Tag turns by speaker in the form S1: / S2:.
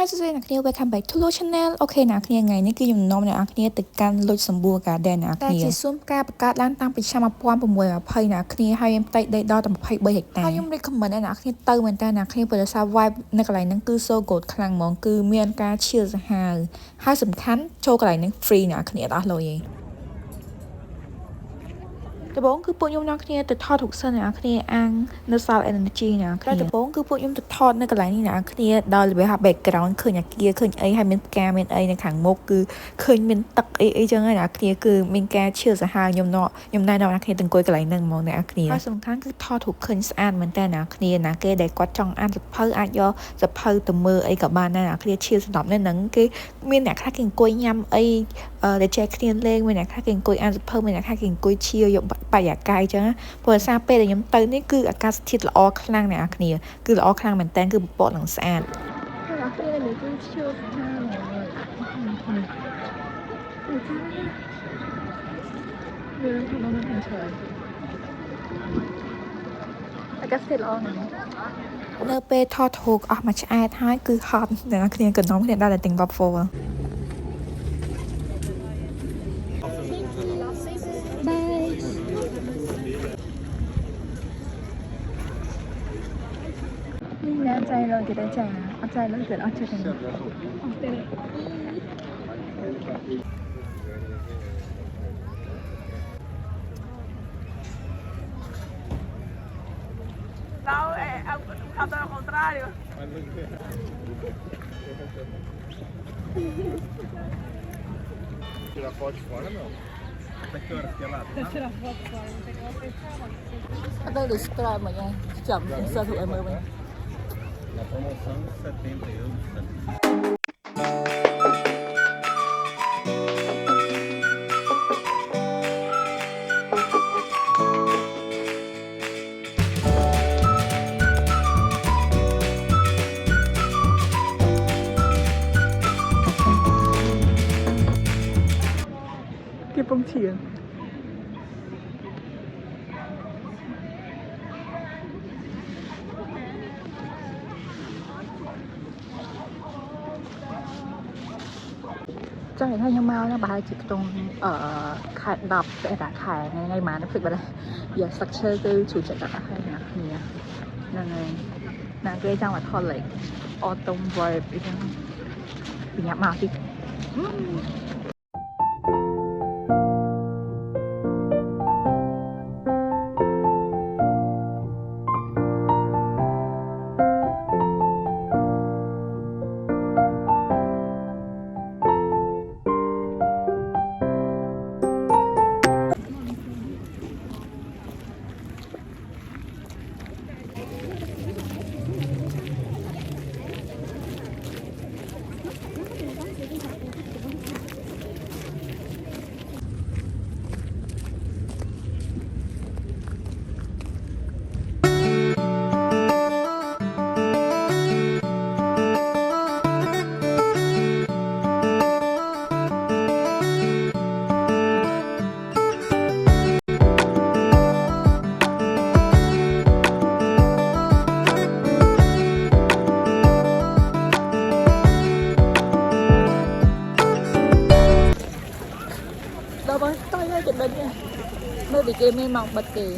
S1: Hi សួស្តីអ្នកគ្នា welcome back to Lo Channel អូខេអ្នកគ្នាថ្ងៃនេះគឺខ្ញុំនាំអ្នកគ្នាទៅកាន់លុចសម្បួរ Garden អ្នកគ្នាតែជាសួនផ្កាបង្កើតឡើងតាំងពីឆ្នាំ1620អ្នកគ្នាហើយមានផ្ទៃដីដល់តែ23ហិកតាហើយខ្ញុំ recommend ឲ្យអ្នកគ្នាទៅមែនតើអ្នកគ្នាព្រោះដោយសារ vibe នៅកន្លែងហ្នឹងគឺ so good ខ្លាំងហ្មងគឺមានការឈៀលសាហាវហើយសំខាន់ចូលកន្លែងហ្នឹង free អ្នកគ្នាអត់អស់លុយទេដំបូងគឺពួកខ្ញុំអ្នកគ្នាទៅថតរូបសិនអ្នកគ្នាអាំងនៅសាល energy អ្នកគ្នាដំបូងគឺពួកខ្ញុំទៅថតនៅកន្លែងនេះអ្នកគ្នាដល់របៀបថា background ឃើញអាគារឃើញអីហើយមានផ្កាមានអីនៅខាងមុខគឺឃើញមានទឹកអីចឹងហើយអ្នកគ្នាគឺមានការឈៀលសាហាវខ្ញុំណែនាំអ្នកគ្នាទៅអង្គុយកន្លែងហ្នឹងហ្មងអ្នកគ្នាហើយសំខាន់គឺថតរូបឃើញស្អាតមែនតើអ្នកគ្នាណាគេដែលគាត់ចង់អានសភៅអាចយកសភៅទៅមើលអីក៏បានដែរអ្នកគ្នាឈៀលសម្រាប់នៅហ្នឹងគេមានអ្នកខ្លះគេអង្គុយញ៉ាំអីដែលចែកគ្នាលេងមានអ្នកខ្លះគេអង្គុយអានសភៅមានអ្នកខ្លះគេអង្គុយឈៀលយកបរិយាកាសអញ្ចឹងព្រោះសារពេលដែលខ្ញុំទៅនេះគឺអាកាសធាតុល្អខ្លាំងអ្នកគ្នាគឺល្អខ្លាំងមែនតើគឺពពកឡើងស្អាតអ្នកគ្នានេះគឺឈើស្អាតអាកាសធាតុល្អណាស់នៅពេលថតរូបអស់មួយឆ្អែតហើយគឺហត់អ្នកគ្នាក៏នាំគ្នាដល់តែទិញ waffle Nhà trai rồi thì đã trả, ở trai rồi thì ở chơi thành.
S2: Não, é ao contrário.
S3: Tirar foto fora não. Até que hora fica lá?
S2: Tirar foto fora, não tem como fechar.
S1: Ở đây được subscribe mà nha, chậm sơ thử em ơi mình.
S3: Na promoção 70 euros.
S1: Cái bông chìa chắc là theo mau nó bài chỉ trong ở khai đọc sẽ đã khai ngay mà nó phải vào đây giờ sắc chơi từ chủ trận đã khai nè nè này là cái trong là thọ lệ autumn vibe đi nhạc màu đi đâu rồi tôi ơi chụp định nha mới bị kia mê mọc bật kì